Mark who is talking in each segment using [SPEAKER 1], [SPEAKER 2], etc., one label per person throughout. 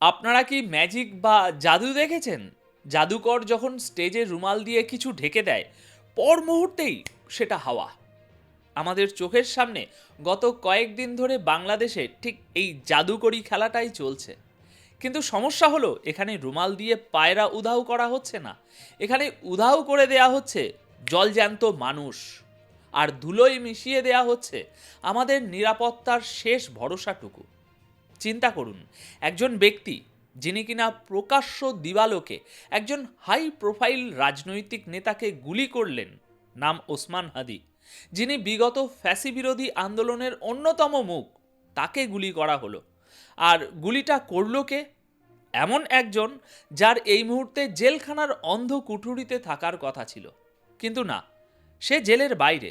[SPEAKER 1] আপনারা কি ম্যাজিক বা জাদু দেখেছেন? জাদুকর যখন স্টেজে রুমাল দিয়ে কিছু ঢেকে দেয়, পর মুহূর্তেই সেটা হাওয়া। আমাদের চোখের সামনে গত কয়েকদিন ধরে বাংলাদেশে ঠিক এই জাদুকরি খেলাটাই চলছে। কিন্তু সমস্যা হলো, এখানে রুমাল দিয়ে পায়রা উধাও করা হচ্ছে না, এখানে উধাও করে দেয়া হচ্ছে জলজ্যান্ত মানুষ। আর ধুলোয় মিশিয়ে দেয়া হচ্ছে আমাদের নিরাপত্তার শেষ ভরসাটুকু। চিন্তা করুন, একজন ব্যক্তি যিনি কিনা প্রকাশ্য দিবালোকে একজন হাই প্রোফাইল রাজনৈতিক নেতাকে গুলি করলেন, নাম ওসমান হাদি, যিনি বিগত ফ্যাসি বিরোধী আন্দোলনের অন্যতম মুখ, তাকে গুলি করা হলো। আর গুলিটা করলো কে? এমন একজন যার এই মুহূর্তে জেলখানার অন্ধ কুঠুরিতে থাকার কথা ছিল। কিন্তু না, সে জেলের বাইরে,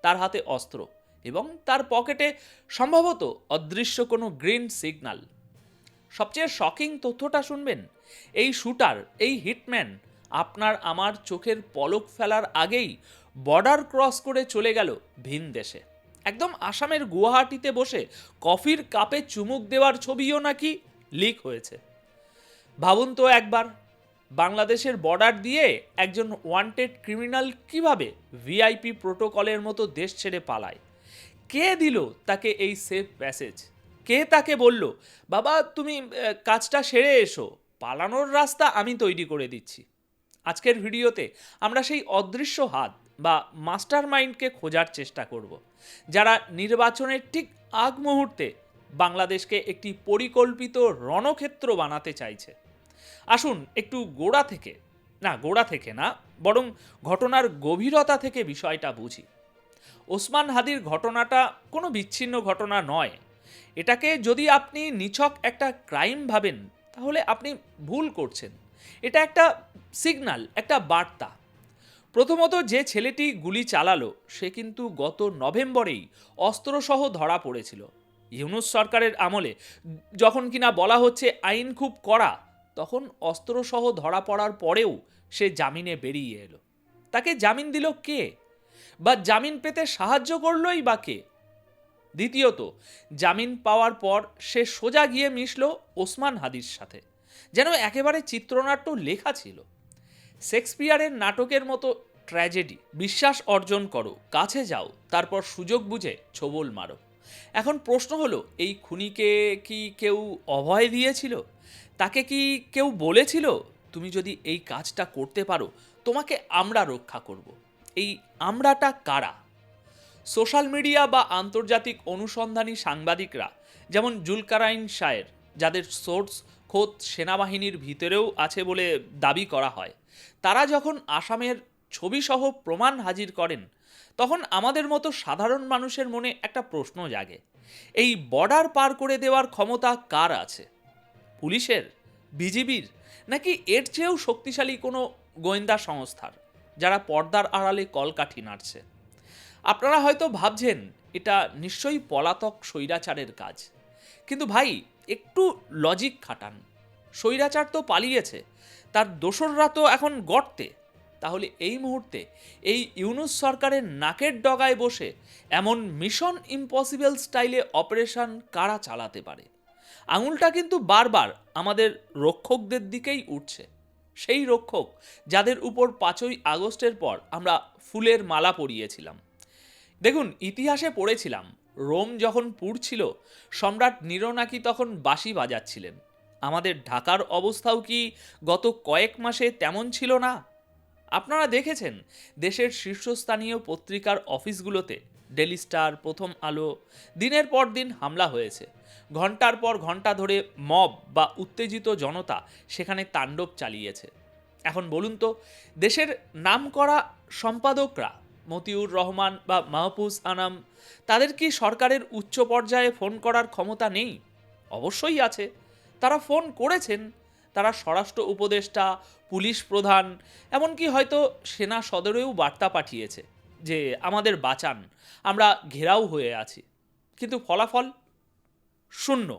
[SPEAKER 1] তার হাতে অস্ত্র এবং তার পকেটে সম্ভবত অদৃশ্য কোনো গ্রিন সিগন্যাল। সবচেয়ে শকিং তথ্যটা শুনবেন, এই শুটার, এই হিটম্যান আপনার আমার চোখের পলক ফেলার আগেই বর্ডার ক্রস করে চলে গেল ভিন দেশে। একদম আসামের গুয়াহাটিতে বসে কফির কাপে চুমুক দেওয়ার ছবিও নাকি লিক হয়েছে। ভাবুন তো একবার, বাংলাদেশের বর্ডার দিয়ে একজন ওয়ান্টেড ক্রিমিনাল কিভাবে ভিআইপি প্রোটোকলের মতো দেশ ছেড়ে পালায়? কে দিল তাকে এই সেফ প্যাসেজ? কে তাকে বলল, বাবা তুমি কাজটা সেরে এসো, পালানোর রাস্তা আমি তৈরি করে দিচ্ছি? আজকের ভিডিওতে আমরা সেই অদৃশ্য হাত বা মাস্টার মাইন্ডকে খোঁজার চেষ্টা করব, যারা নির্বাচনের ঠিক আগ মুহূর্তে বাংলাদেশকে একটি পরিকল্পিত রণক্ষেত্র বানাতে চাইছে। আসুন একটু গোড়া থেকে না, বরং ঘটনার গভীরতা থেকে বিষয়টা বুঝি। ওসমান হাদির ঘটনাটা কোনো বিচ্ছিন্ন ঘটনা নয়। এটাকে যদি আপনি নিছক একটা ক্রাইম ভাবেন, তাহলে আপনি ভুল করছেন। এটা একটা সিগন্যাল, একটা বার্তা। প্রথমত, যে ছেলেটি গুলি চালালো সে কিন্তু গত নভেম্বরেই অস্ত্রসহ ধরা পড়েছিল। ইউনূস সরকারের আমলে, যখন কিনা বলা হচ্ছে আইন খুব কড়া, তখন অস্ত্রসহ ধরা পড়ার পরেও সে জামিনে বেরিয়ে এলো। তাকে জামিন দিল কে? বা জামিন পেতে সাহায্য করলোই বা কে? দ্বিতীয়ত, জামিন পাওয়ার পর সে সোজা গিয়ে মিশল ওসমান হাদির সাথে, যেন একেবারে চিত্রনাট্য লেখা ছিল। শেক্সপিয়ারের নাটকের মতো ট্র্যাজেডি। বিশ্বাস অর্জন করো, কাছে যাও, তারপর সুযোগ বুঝে ছোবল মারো। এখন প্রশ্ন হলো, এই খুনিকে কি কেউ অভয় দিয়েছিল? তাকে কি কেউ বলেছিল, তুমি যদি এই কাজটা করতে পারো তোমাকে আমরা রক্ষা করব? এই আমরাটা কারা? সোশ্যাল মিডিয়া বা আন্তর্জাতিক অনুসন্ধানী সাংবাদিকরা, যেমন জুলকারাইন শায়ের, যাদের সোর্স খোদ সেনাবাহিনীর ভিতরেও আছে বলে দাবি করা হয়, তারা যখন আসামের ছবিসহ প্রমাণ হাজির করেন, তখন আমাদের মতো সাধারণ মানুষের মনে একটা প্রশ্ন জাগে, এই বর্ডার পার করে দেওয়ার ক্ষমতা কার আছে? পুলিশের, বিজিবির, নাকি এর চেয়েও শক্তিশালী কোনো গোয়েন্দা সংস্থার, যারা পর্দার আড়ালে কলকাঠি নাড়ছে? আপনারা হয়তো ভাবছেন এটা নিশ্চয়ই পলাতক স্বৈরাচারের কাজ। কিন্তু ভাই, একটু লজিক খাটান। স্বৈরাচার তো পালিয়েছে, তার দোসররা তো এখন গর্তে। তাহলে এই মুহূর্তে এই ইউনূস সরকারের নাকের ডগায় বসে এমন মিশন ইম্পসিবল স্টাইলে অপারেশন কারা চালাতে পারে? আঙুলটা কিন্তু বারবার আমাদের রক্ষকদের দিকেই উঠছে। সেই রক্ষক যাদের উপর 5ই আগস্টের পর আমরা ফুলের মালা পরিয়েছিলাম। দেখুন, ইতিহাসে পড়েছিলাম, রোম যখন পুড়ছিল, সম্রাট নিরো নাকি তখন বাঁশি বাজাচ্ছিলেন। আমাদের ঢাকার অবস্থাও কি গত কয়েক মাসে তেমন ছিল না? আপনারা দেখেছেন দেশের শীর্ষস্থানীয় পত্রিকার অফিসগুলোতে, ডেলি স্টার, প্রথম আলো, দিনের পর দিন হামলা হয়েছে। ঘন্টার পর ঘন্টা ধরে মব বা উত্তেজিত জনতা সেখানে তাণ্ডব চালিয়েছে। এখন বলুন তো, দেশের নামকরা সম্পাদকরা, মতিউর রহমান বা মাহফুজ আনাম, তাদের কি সরকারের উচ্চ পর্যায়ে ফোন করার ক্ষমতা নেই? অবশ্যই আছে। তারা ফোন করেছেন। তারা স্বরাষ্ট্র উপদেষ্টা, পুলিশ প্রধান, এমনকি হয়তো সেনা সদরেও বার্তা পাঠিয়েছে যে আমাদের বাঁচান, আমরা ঘেরাও হয়ে আছি। কিন্তু ফলাফল শূন্য।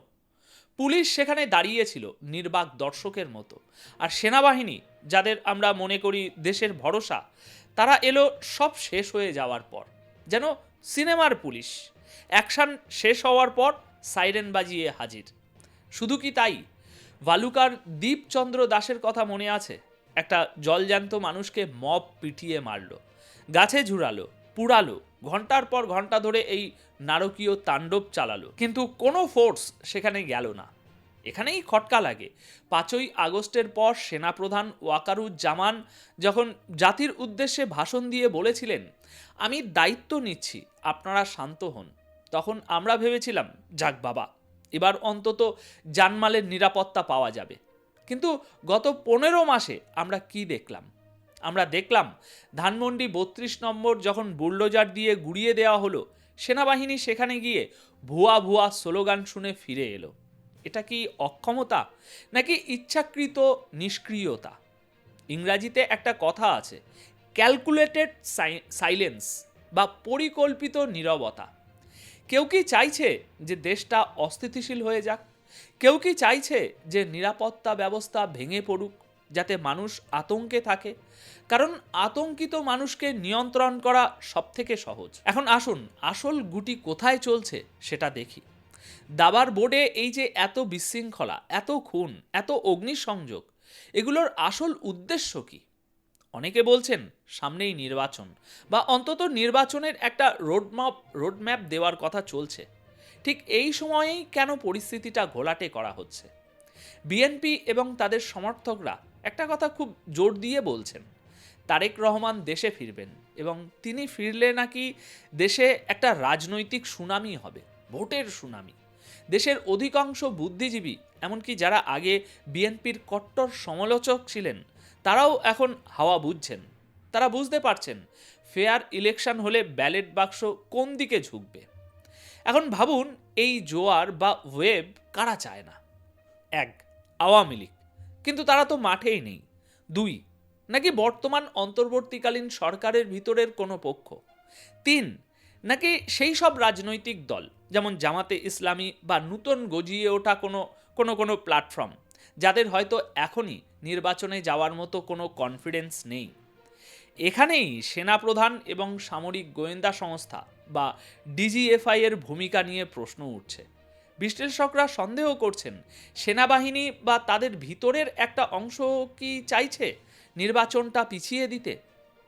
[SPEAKER 1] পুলিশ সেখানে দাঁড়িয়েছিল নির্বাক দর্শকের মতো, আর সেনাবাহিনী, যাদের আমরা মনে করি দেশের ভরসা, তারা এলো সব শেষ হয়ে যাওয়ার পর, যেন সিনেমার পুলিশ। অ্যাকশন শেষ হওয়ার পর সাইরেন বাজিয়ে হাজির। শুধু কি তাই, ভালুকার দীপচন্দ্র দাসের কথা মনে আছে? একটা জলজ্যান্ত মানুষকে মব পিটিয়ে মারল, গাছে ঝুরালো, পুড়ালো, ঘন্টার পর ঘন্টা ধরে এই নারকীয় তাণ্ডব চালালো, কিন্তু কোনো ফোর্স সেখানে গেল না। এখানেই খটকা লাগে। 5ই আগস্টের পর সেনাপ্রধান ওয়াকারুজ্জামান যখন জাতির উদ্দেশ্যে ভাষণ দিয়ে বলেছিলেন, আমি দায়িত্ব নিচ্ছি, আপনারা শান্ত হন, তখন আমরা ভেবেছিলাম যাক বাবা, এবার অন্তত জানমালের নিরাপত্তা পাওয়া যাবে। কিন্তু গত 15 মাসে আমরা কি দেখলাম? আমরা দেখলাম ধানমন্ডি 32 নম্বর যখন বুলডোজার দিয়ে গুড়িয়ে দেওয়া হলো, সেনাবাহিনী সেখানে গিয়ে ভুয়া ভুয়া স্লোগান শুনে ফিরে এলো। এটা কি অক্ষমতা নাকি ইচ্ছাকৃত নিষ্ক্রিয়তা? ইংরাজিতে একটা কথা আছে, ক্যালকুলেটেড সাইলেন্স বা পরিকল্পিত নীরবতা। কেউ কি চাইছে যে দেশটা অস্থিতিশীল হয়ে যাক? কেউ কি চাইছে যে নিরাপত্তা ব্যবস্থা ভেঙে পড়ুক, যাতে মানুষ আতঙ্কে থাকে? কারণ আতঙ্কিত মানুষকে নিয়ন্ত্রণ করা সব থেকে সহজ। এখন আসুন আসল গুটি কোথায় চলছে সেটা দেখি। দাবার বোর্ডে এই যে এত বিশৃঙ্খলা, এত খুন, এত অগ্নিসংযোগ, এগুলোর আসল উদ্দেশ্য কি? অনেকে বলছেন সামনেই নির্বাচন, বা অন্তত নির্বাচনের একটা রোডম্যাপ দেওয়ার কথা চলছে। ঠিক এই সময়েই কেন পরিস্থিতিটা ঘোলাটে করা হচ্ছে? বিএনপি এবং তাদের সমর্থকরা একটা কথা খুব জোর দিয়ে বলছেন, তারেক রহমান দেশে ফিরবেন, এবং তিনি ফিরলে নাকি দেশে একটা রাজনৈতিক সুনামি হবে, ভোটের সুনামি। দেশের অধিকাংশ বুদ্ধিজীবী, এমনকি যারা আগে বিএনপির কট্টর সমালোচক ছিলেন, তারাও এখন হাওয়া বুঝছেন। তারা বুঝতে পারছেন ফেয়ার ইলেকশন হলে ব্যালট বাক্স কোন দিকে ঝুঁকবে। এখন ভাবুন, এই জোয়ার বা ওয়েব কারা চায় না? 1, আওয়ামী লীগ, কিন্তু তারা তো মাঠেই নেই। 2, নাকি বর্তমান অন্তর্বর্তীকালীন সরকারের ভিতরের কোনো পক্ষ। 3, নাকি সেই সব রাজনৈতিক দল যেমন জামাতে ইসলামী বা নূতন গজিয়ে ওঠা কোনো প্ল্যাটফর্ম, যাদের হয়তো এখনই নির্বাচনে যাওয়ার মতো কোনো কনফিডেন্স নেই। এখানেই সেনাপ্রধান এবং সামরিক গোয়েন্দা সংস্থা বা ডিজিএফআই এর ভূমিকা নিয়ে প্রশ্ন উঠছে। বিশ্লেষকরা সন্দেহ করছেন সেনাবাহিনী বা তাদের ভিতরের একটা অংশ কি চাইছে নির্বাচনটা পিছিয়ে দিতে?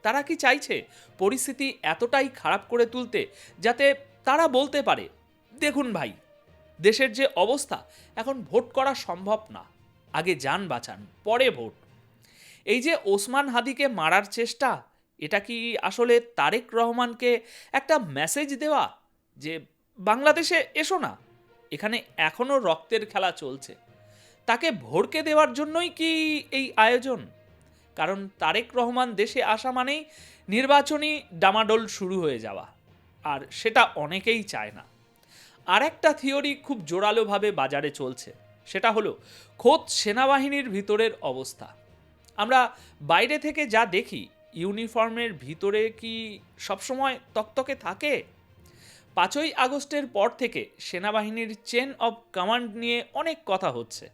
[SPEAKER 1] তারা কি চাইছে পরিস্থিতি এতটাই খারাপ করে তুলতে যাতে তারা বলতে পারে, দেখুন ভাই, দেশের যে অবস্থা, এখন ভোট করা সম্ভব না, আগে যান বাঁচান, পরে ভোট। এই যে ওসমান হাদিকে মারার চেষ্টা, এটা কি আসলে তারেক রহমানকে একটা মেসেজ দেওয়া যে বাংলাদেশে এসো না, এখানে এখনো রক্তের খেলা চলছে? তাকে ভড়কে দেওয়ার জন্যই কি এই আয়োজন? কারণ তারেক রহমান দেশে আসা মানেই নির্বাচনী ডামাডোল শুরু হয়ে যাওয়া, আর সেটা অনেকেই চায় না। আর একটা থিওরি খুব জোরালোভাবে বাজারে চলছে, সেটা হলো খোদ সেনাবাহিনীর ভিতরের অবস্থা। আমরা বাইরে থেকে যা দেখি, ইউনিফর্মের ভিতরে কি সবসময় তকতকে থাকে? 5ই আগস্টের পর থেকে সেনাবাহিনীর চেন অব কমান্ড নিয়ে অনেক কথা হচ্ছে।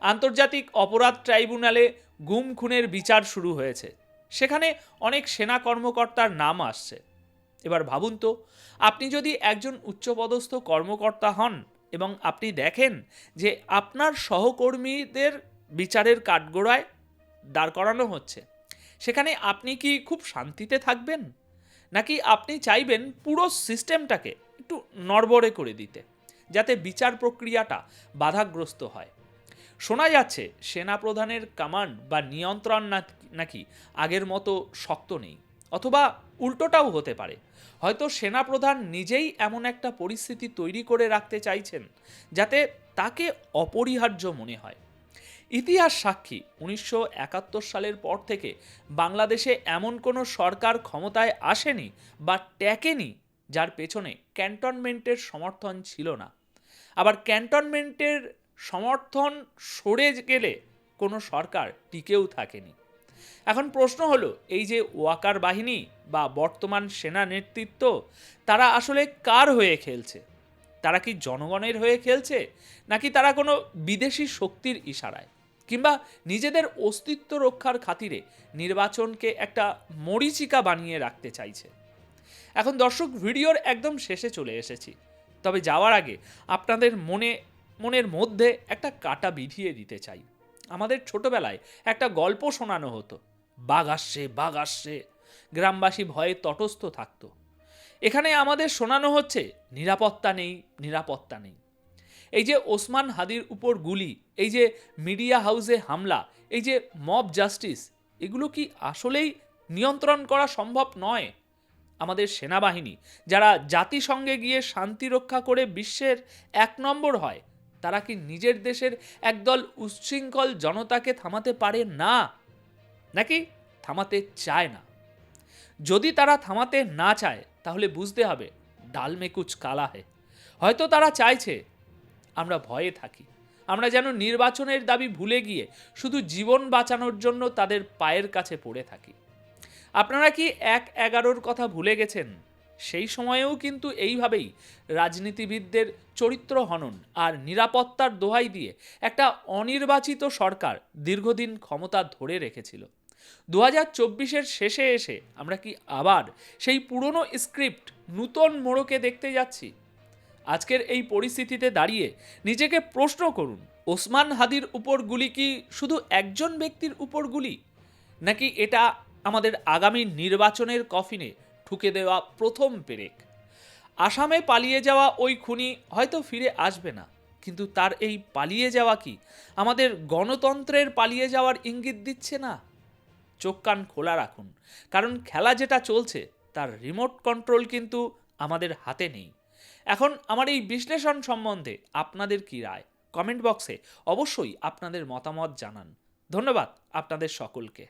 [SPEAKER 1] আন্তর্জাতিক অপরাধ ট্রাইব্যুনালে গুম খুনের বিচার শুরু হয়েছে, সেখানে অনেক সেনা কর্মকর্তার নাম আসছে। এবার ভাবুন তো, আপনি যদি একজন উচ্চপদস্থ কর্মকর্তা হন এবং আপনি দেখেন যে আপনার সহকর্মীদের বিচারের কাঠগড়ায় দাঁড় করানো হচ্ছে, সেখানে আপনি কি খুব শান্তিতে থাকবেন? নাকি আপনি চাইবেন পুরো সিস্টেমটাকে একটু নড়বড়ে করে দিতে, যাতে বিচার প্রক্রিয়াটা বাধাগ্রস্ত হয়? শোনা যাচ্ছে সেনাপ্রধানের কমান্ড বা নিয়ন্ত্রণ নাকি আগের মতো শক্ত নেই, অথবা উল্টোটাও হতে পারে। হয়তো সেনাপ্রধান নিজেই এমন একটা পরিস্থিতি তৈরি করে রাখতে চাইছেন যাতে তাকে অপরিহার্য মনে হয়। ইতিহাস সাক্ষী, 1971 সালের পর থেকে বাংলাদেশে এমন কোনো সরকার ক্ষমতায় আসেনি বা টেকেনি যার পেছনে ক্যান্টনমেন্টের সমর্থন ছিল না। আবার ক্যান্টনমেন্টের সমর্থন সরে গেলে কোনো সরকার টিকেও থাকেনি। এখন প্রশ্ন হলো, এই যে ওয়াকার বাহিনী বা বর্তমান সেনা নেতৃত্ব, তারা আসলে কার হয়ে খেলছে? তারা কি জনগণের হয়ে খেলছে, নাকি তারা কোনো বিদেশি শক্তির ইশারায়, কিংবা নিজেদের অস্তিত্ব রক্ষার খাতিরে নির্বাচনকে একটা মরীচিকা বানিয়ে রাখতে চাইছে? এখন দর্শক, ভিডিওর একদম শেষে চলে এসেছি, তবে যাওয়ার আগে আপনাদের মনে মনের মধ্যে একটা কাঁটা বিধিয়ে দিতে চাই। আমাদের ছোটবেলায় একটা গল্প শোনানো হতো, বাঘ আসছে বাঘ আসছে, গ্রামবাসী ভয়ে তটস্থ থাকতো। এখানে আমাদের শোনানো হচ্ছে নিরাপত্তা নেই, নিরাপত্তা নেই। এই যে ওসমান হাদির উপর গুলি, এই যে মিডিয়া হাউসে হামলা, এই যে মব জাস্টিস, এগুলো কি আসলেই নিয়ন্ত্রণ করা সম্ভব নয়? আমাদের সেনাবাহিনী যারা জাতিসংঘে গিয়ে শান্তি রক্ষা করে বিশ্বের 1 নম্বর হয়, তারা কি নিজের দেশের একদল উচ্ছৃঙ্খল জনতাকে থামাতে পারে না, নাকি থামাতে চায় না? যদি তারা থামাতে না চায় তাহলে বুঝতে হবে ডাল মে কুছ কালা হে। হয়তো তারা চাইছে আমরা ভয়ে থাকি, আমরা যেন নির্বাচনের দাবি ভুলে গিয়ে শুধু জীবন বাঁচানোর জন্য তাদের পায়ের কাছে পড়ে থাকি। আপনারা কি 1/11 কথা ভুলে গেছেন? সেই সময়েও কিন্তু এইভাবেই রাজনীতিবিদদের চরিত্র হনন আর নিরাপত্তার দোহাই দিয়ে একটা অনির্বাচিত সরকার দীর্ঘদিন ক্ষমতা ধরে রেখেছিল। 2024-এর শেষে এসে আমরা কি আবার সেই পুরনো স্ক্রিপ্ট নূতন মোড়কে দেখতে যাচ্ছি? আজকের এই পরিস্থিতিতে দাঁড়িয়ে নিজেকে প্রশ্ন করুন, ওসমান হাদির উপর গুলি কি শুধু একজন ব্যক্তির উপর গুলি, নাকি এটা আমাদের আগামী নির্বাচনের কফিনে ঠুকে দেওয়া প্রথম পেরেক? আসামে পালিয়ে যাওয়া ওই খুনি হয়তো ফিরে আসবে না, কিন্তু তার এই পালিয়ে যাওয়া কি আমাদের গণতন্ত্রের পালিয়ে যাওয়ার ইঙ্গিত দিচ্ছে না? চোখ কান খোলা রাখুন, কারণ খেলা যেটা চলছে তার রিমোট কন্ট্রোল কিন্তু আমাদের হাতে নেই। এখন আমার এই বিশ্লেষণ সম্বন্ধে আপনাদের কি রায়? কমেন্ট বক্সে অবশ্যই আপনাদের মতামত জানান। ধন্যবাদ আপনাদের সকলকে।